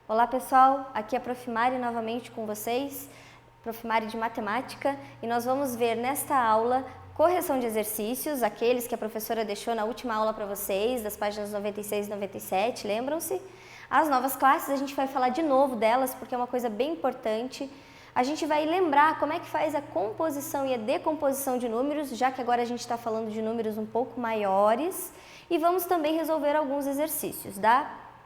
Olá pessoal, aqui é a Prof. Mari novamente com vocês, Prof. Mari de Matemática, e nós vamos ver nesta aula correção de exercícios, aqueles que a professora deixou na última aula para vocês, das páginas 96 e 97, lembram-se? As novas classes a gente vai falar de novo delas porque é uma coisa bem importante. A gente vai lembrar como é que faz a composição e a decomposição de números, já que agora a gente está falando de números um pouco maiores, e vamos também resolver alguns exercícios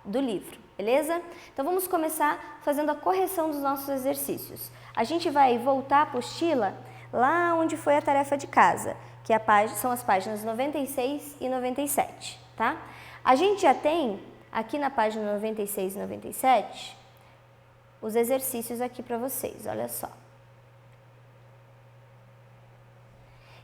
do livro, beleza? Então vamos começar fazendo a correção dos nossos exercícios. A gente vai voltar a apostila lá onde foi a tarefa de casa, que são as páginas 96 e 97, tá? A gente já tem aqui na página 96 e 97 os exercícios aqui para vocês, olha só.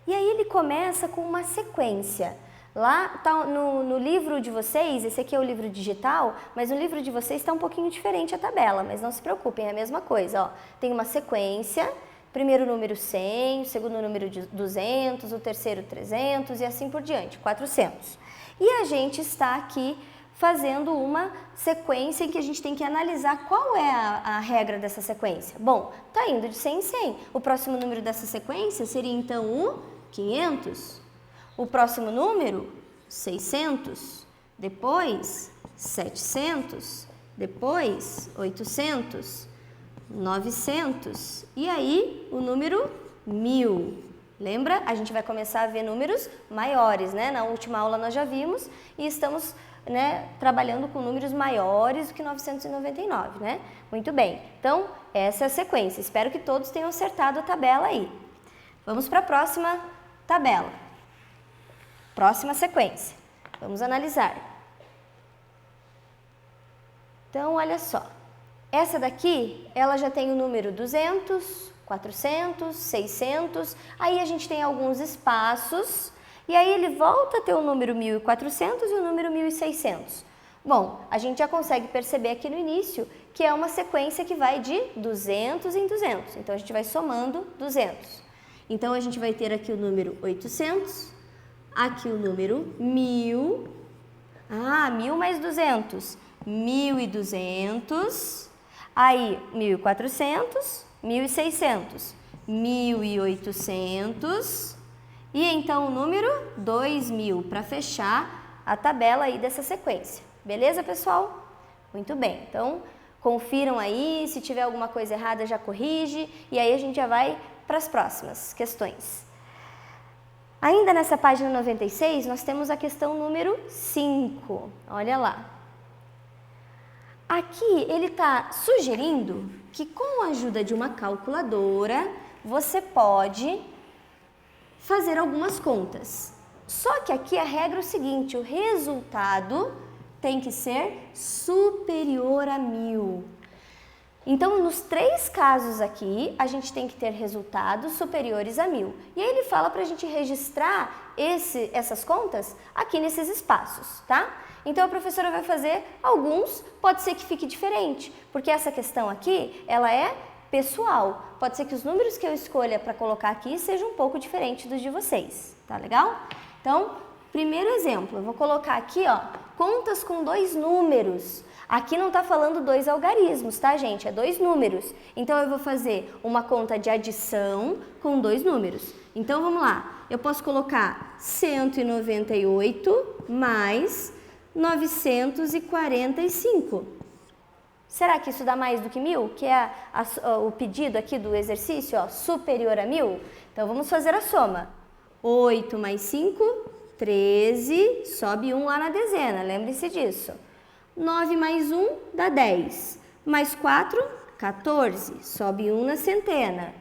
E aí ele começa com uma sequência. Lá tá no livro de vocês, esse aqui é o livro digital, mas no livro de vocês está um pouquinho diferente a tabela, mas não se preocupem, é a mesma coisa, ó. Tem uma sequência, primeiro número 100, o segundo número 200, o terceiro 300 e assim por diante, 400. E a gente está aqui fazendo uma sequência em que a gente tem que analisar qual é a regra dessa sequência. Bom, tá indo de 100 em 100. O próximo número dessa sequência seria então o 500. O próximo número, 600. Depois, 700. Depois, 800. 900. E aí, o número 1000. Lembra? A gente vai começar a ver números maiores, né? Na última aula nós já vimos e estamos trabalhando com números maiores do que 999, né? Muito bem, então essa é a sequência, espero que todos tenham acertado a tabela aí. Vamos para a próxima tabela, próxima sequência, vamos analisar. Então, olha só, essa daqui, ela já tem o número 200, 400, 600, aí a gente tem alguns espaços. E aí ele volta a ter o número 1400 e o número 1600. Bom, a gente já consegue perceber aqui no início que é uma sequência que vai de 200 em 200. Então a gente vai somando 200. Então a gente vai ter aqui o número 800, aqui o número 1000. 1000 mais 200, 1200. Aí 1400, 1600, 1800. E então o número 2000 para fechar a tabela aí dessa sequência. Beleza, pessoal? Muito bem. Então, confiram aí, se tiver alguma coisa errada já corrige e aí a gente já vai para as próximas questões. Ainda nessa página 96, nós temos a questão número 5. Olha lá. Aqui ele está sugerindo que com a ajuda de uma calculadora você pode fazer algumas contas. Só que aqui a regra é o seguinte, o resultado tem que ser superior a 1000. Então, nos 3 casos aqui, a gente tem que ter resultados superiores a 1000. E aí ele fala para a gente registrar essas contas aqui nesses espaços, tá? Então, a professora vai fazer alguns, pode ser que fique diferente, porque essa questão aqui, ela é pessoal. Pode ser que os números que eu escolha para colocar aqui sejam um pouco diferentes dos de vocês, tá legal? Então, primeiro exemplo, eu vou colocar aqui, ó, contas com 2 números. Aqui não tá falando 2 algarismos, tá, gente? É 2 números. Então, eu vou fazer uma conta de adição com 2 números. Então, vamos lá. Eu posso colocar 198 mais 945. Será que isso dá mais do que 1000? Que é o pedido aqui do exercício, ó, superior a 1000? Então, vamos fazer a soma. 8 mais 5, 13, sobe 1 lá na dezena, lembre-se disso. 9 mais 1 dá 10, mais 4, 14, sobe 1 na centena.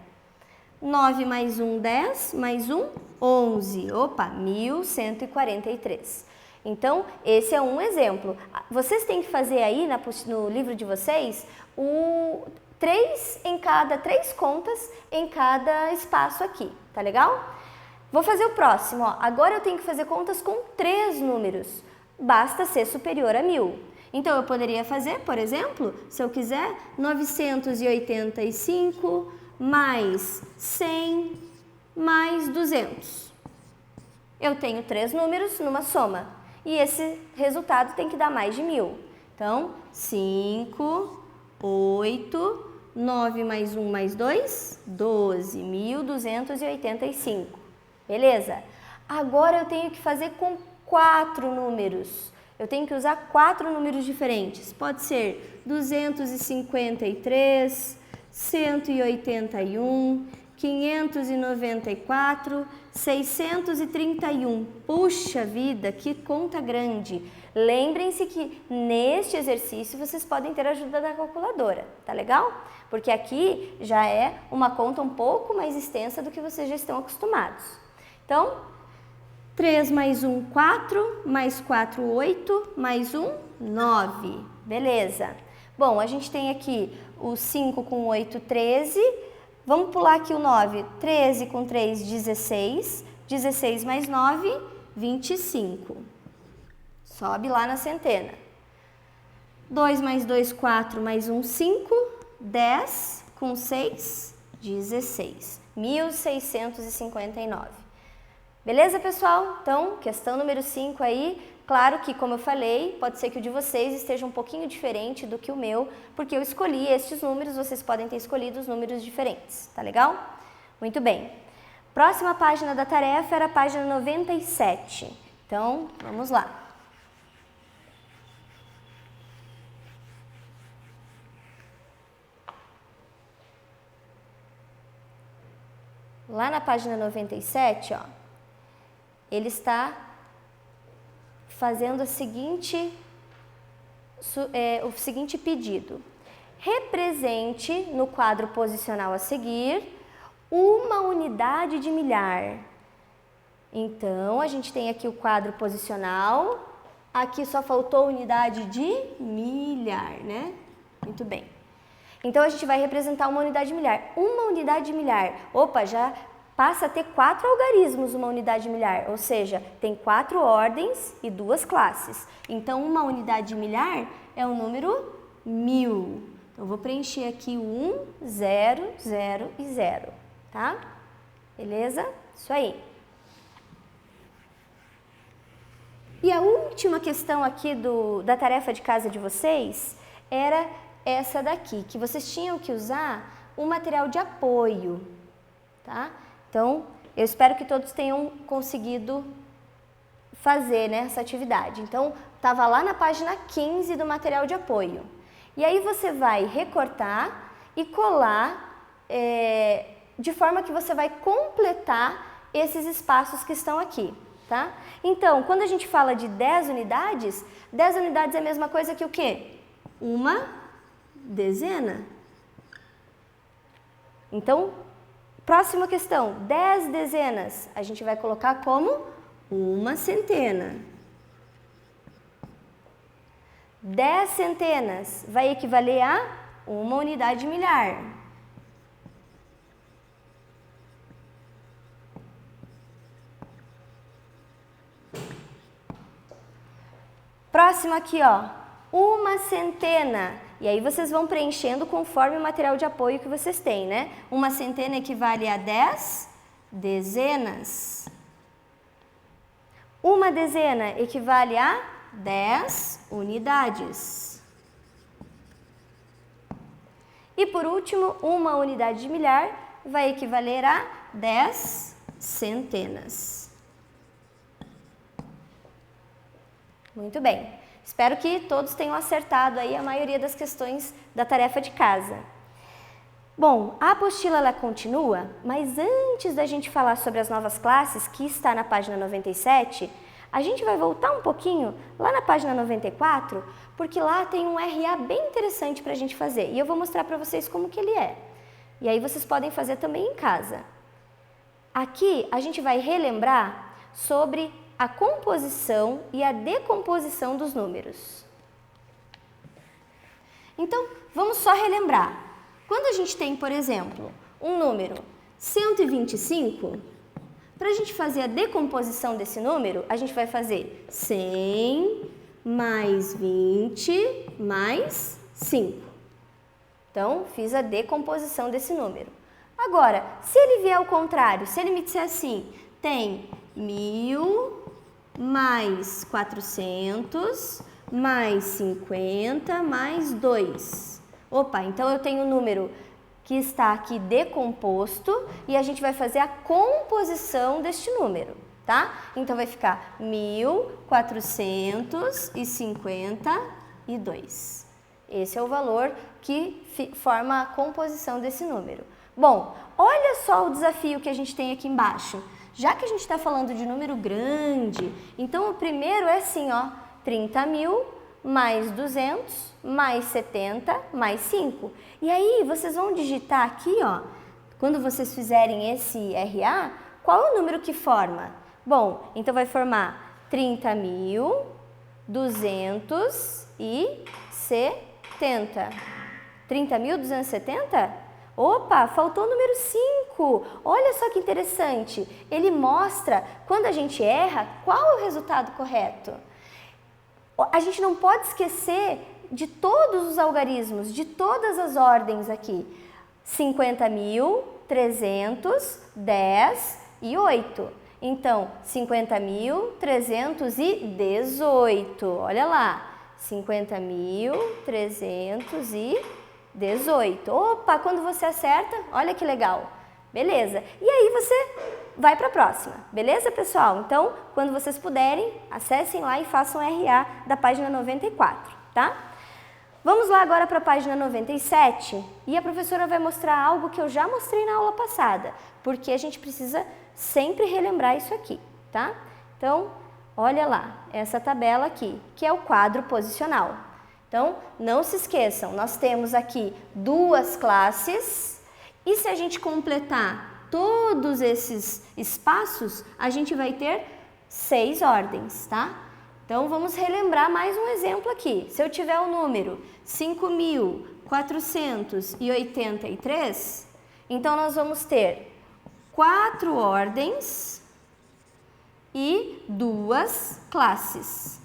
9 mais 1, 10, mais 1, 11, opa, 1143. Então, esse é um exemplo. Vocês têm que fazer aí no livro de vocês 3 contas em cada espaço aqui, tá legal? Vou fazer o próximo, ó. Agora eu tenho que fazer contas com 3 números. Basta ser superior a 1000. Então, eu poderia fazer, por exemplo, se eu quiser, 985 mais 100 mais 200. Eu tenho 3 números numa soma. E esse resultado tem que dar mais de 1000. Então, 5 8, 9 mais 1 mais 2, 12, 1.285. Beleza? Agora eu tenho que fazer com 4 números. Eu tenho que usar 4 números diferentes. Pode ser 253, 181, 594, 631. Puxa vida, que conta grande! Lembrem-se que neste exercício vocês podem ter a ajuda da calculadora, tá legal? Porque aqui já é uma conta um pouco mais extensa do que vocês já estão acostumados. Então, 3 mais 1, 4, mais 4, 8, mais 1, 9. Beleza. Bom, a gente tem aqui o 5 com 8, 13. Vamos pular aqui o 9. 13 com 3, 16. 16 mais 9, 25. Sobe lá na centena. 2 mais 2, 4, mais 1, 5. 10 com 6, 16. 1.659. Beleza, pessoal? Então, questão número 5 aí, claro que, como eu falei, pode ser que o de vocês esteja um pouquinho diferente do que o meu, porque eu escolhi estes números, vocês podem ter escolhido os números diferentes, tá legal? Muito bem. Próxima página da tarefa era a página 97. Então, vamos lá. Lá na página 97, ó, ele está fazendo o seguinte pedido. Represente no quadro posicional a seguir uma unidade de milhar. Então, a gente tem aqui o quadro posicional, aqui só faltou unidade de milhar, né? Muito bem. Então, a gente vai representar uma unidade de milhar. Uma unidade de milhar, opa, já passa a ter 4 algarismos uma unidade de milhar, ou seja, tem 4 ordens e 2 classes. Então, uma unidade de milhar é o número 1000. Então, eu vou preencher aqui o 1, 0, 0 e 0, tá? Beleza? Isso aí. E a última questão aqui da tarefa de casa de vocês era essa daqui, que vocês tinham que usar um material de apoio, tá? Então, eu espero que todos tenham conseguido fazer, né, essa atividade. Então, estava lá na página 15 do material de apoio. E aí você vai recortar e colar de forma que você vai completar esses espaços que estão aqui, tá? Então, quando a gente fala de 10 unidades é a mesma coisa que o quê? Uma dezena. Então, próxima questão, 10 dezenas, a gente vai colocar como uma centena. 10 centenas vai equivaler a uma unidade de milhar. Próximo aqui, ó, uma centena. E aí vocês vão preenchendo conforme o material de apoio que vocês têm, né? Uma centena equivale a 10 dezenas. Uma dezena equivale a 10 unidades. E por último, uma unidade de milhar vai equivaler a 10 centenas. Muito bem. Espero que todos tenham acertado aí a maioria das questões da tarefa de casa. Bom, a apostila ela continua, mas antes da gente falar sobre as novas classes, que está na página 97, a gente vai voltar um pouquinho lá na página 94, porque lá tem um RA bem interessante para a gente fazer. E eu vou mostrar para vocês como que ele é. E aí vocês podem fazer também em casa. Aqui a gente vai relembrar sobre a composição e a decomposição dos números. Então, vamos só relembrar. Quando a gente tem, por exemplo, um número 125, para a gente fazer a decomposição desse número, a gente vai fazer 100 mais 20 mais 5. Então, fiz a decomposição desse número. Agora, se ele vier ao contrário, se ele me disser assim, tem 1000 mais 400 mais 50 mais 2. Opa, então eu tenho o número que está aqui decomposto e a gente vai fazer a composição deste número, tá? Então vai ficar 1452. Esse é o valor que forma a composição desse número. Bom, olha só o desafio que a gente tem aqui embaixo. Já que a gente está falando de número grande, então o primeiro é assim, ó, 30.000 mais 200 mais 70 mais 5. E aí vocês vão digitar aqui, ó, quando vocês fizerem esse RA, qual é o número que forma? Bom, então vai formar 30.270. 30.270? Opa, faltou o número 5. Olha só que interessante. Ele mostra, quando a gente erra, qual é o resultado correto. A gente não pode esquecer de todos os algarismos, de todas as ordens aqui. 50.000, 300, 10 e 8. Então, 50.318. Olha lá. 50.318. Opa, quando você acerta, olha que legal. Beleza. E aí você vai para a próxima. Beleza, pessoal? Então, quando vocês puderem, acessem lá e façam RA da página 94, tá? Vamos lá agora para a página 97 e a professora vai mostrar algo que eu já mostrei na aula passada, porque a gente precisa sempre relembrar isso aqui, tá? Então, olha lá, essa tabela aqui, que é o quadro posicional. Então, não se esqueçam, nós temos aqui duas classes e se a gente completar todos esses espaços, a gente vai ter 6 ordens, tá? Então, vamos relembrar mais um exemplo aqui. Se eu tiver o número 5.483, então nós vamos ter 4 ordens e 2 classes.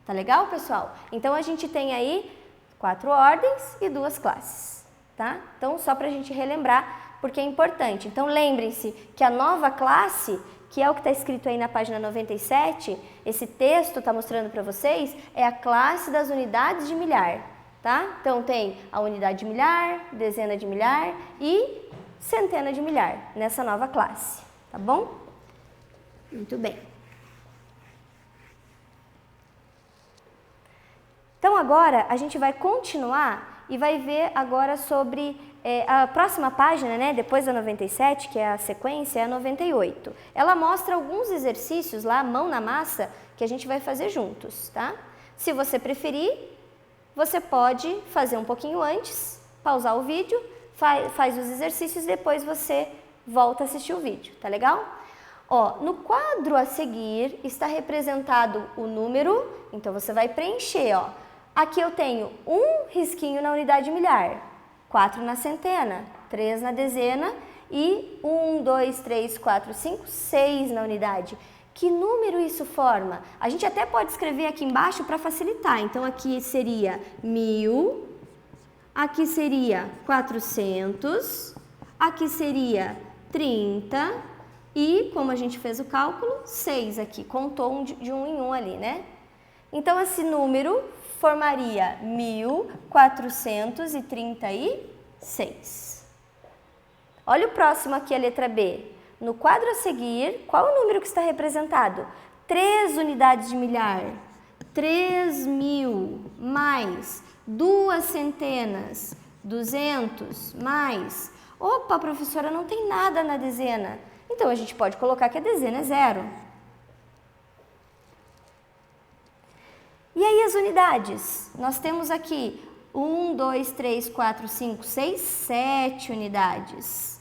Tá legal, pessoal? Então, a gente tem aí 4 ordens e 2 classes, tá? Então, só para a gente relembrar, porque é importante. Então, lembrem-se que a nova classe, que é o que está escrito aí na página 97, esse texto está mostrando para vocês, é a classe das unidades de milhar, tá? Então, tem a unidade de milhar, dezena de milhar e centena de milhar nessa nova classe, tá bom? Muito bem. Então, agora a gente vai continuar e vai ver agora sobre a próxima página, né, depois da 97, que é a sequência, é a 98. Ela mostra alguns exercícios lá, mão na massa, que a gente vai fazer juntos, tá? Se você preferir, você pode fazer um pouquinho antes, pausar o vídeo, faz os exercícios e depois você volta a assistir o vídeo, tá legal? Ó, no quadro a seguir está representado o número, então você vai preencher, ó. Aqui eu tenho um risquinho na unidade milhar, 4 na centena, 3 na dezena e 1, 2, 3, 4, 5, 6 na unidade. Que número isso forma? A gente até pode escrever aqui embaixo para facilitar. Então, aqui seria 1000, aqui seria 400, aqui seria 30 e, como a gente fez o cálculo, 6 aqui. Contou de um em um ali, né? Então, esse número formaria 1436. Olha o próximo aqui, a letra B. No quadro a seguir, qual o número que está representado? 3 unidades de milhar. 3.000 mais 2 centenas. 200 mais... Opa, professora, não tem nada na dezena. Então, a gente pode colocar que a dezena é 0. E aí as unidades? Nós temos aqui 1, 2, 3, 4, 5, 6, 7 unidades.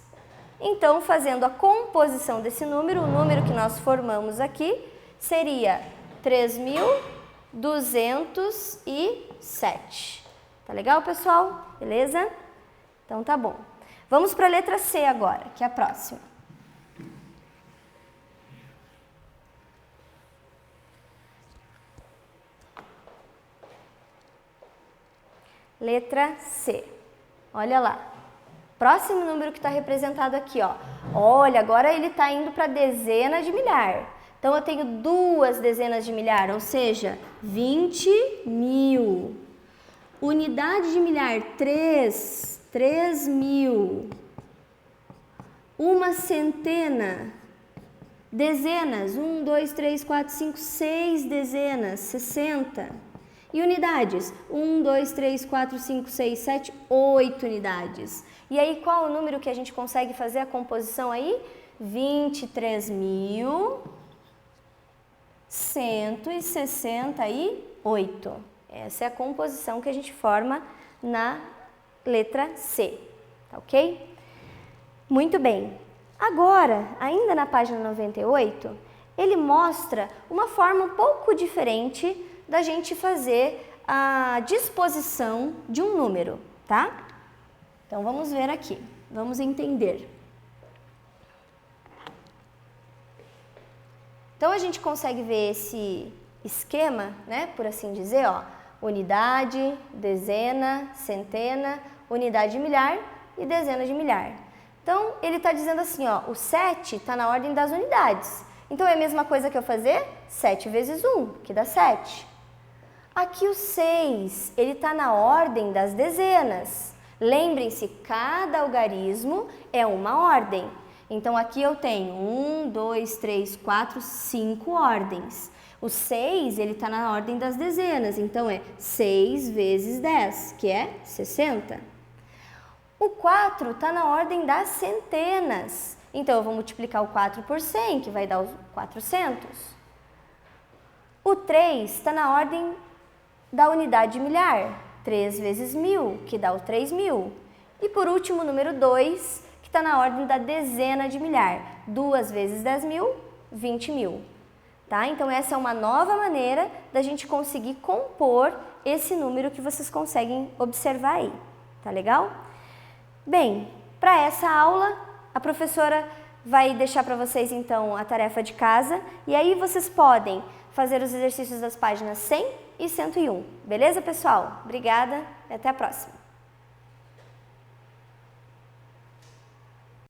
Então, fazendo a composição desse número, o número que nós formamos aqui seria 3.207. Tá legal, pessoal? Beleza? Então, tá bom. Vamos para a letra C agora, que é a próxima. Letra C. Olha lá. Próximo número que está representado aqui, ó. Olha, agora ele está indo para a dezena de milhar. Então, eu tenho 2 dezenas de milhar, ou seja, 20.000. Unidade de milhar, 3.000. Uma centena, dezenas, 1, 2, 3, 4, 5, 6 dezenas, 60. E unidades, 1, 2, 3, 4, 5, 6, 7, 8 unidades. E aí, qual o número que a gente consegue fazer a composição aí? 23.168. Essa é a composição que a gente forma na letra C, tá ok? Muito bem. Agora, ainda na página 98, ele mostra uma forma um pouco diferente da gente fazer a disposição de um número, tá? Então, vamos ver aqui, vamos entender. Então, a gente consegue ver esse esquema, né, por assim dizer, ó, unidade, dezena, centena, unidade de milhar e dezena de milhar. Então, ele está dizendo assim, ó, o 7 está na ordem das unidades. Então, é a mesma coisa que eu fazer 7 vezes 1, que dá 7. Aqui o 6, ele está na ordem das dezenas. Lembrem-se, cada algarismo é uma ordem. Então, aqui eu tenho 1, 2, 3, 4, 5 ordens. O 6, ele está na ordem das dezenas. Então, é 6 vezes 10, que é 60. O 4 está na ordem das centenas. Então, eu vou multiplicar o 4 por 100, que vai dar os 400. O 3 está na ordem da unidade de milhar. 3 vezes 1000, que dá o 3.000. E por último, o número 2, que está na ordem da dezena de milhar. 2 vezes 10.000, 20.000. Tá? Então, essa é uma nova maneira da gente conseguir compor esse número que vocês conseguem observar aí. Tá legal? Bem, para essa aula, a professora vai deixar para vocês, então, a tarefa de casa. E aí, vocês podem fazer os exercícios das páginas 100 e 101. Beleza, pessoal? Obrigada e até a próxima.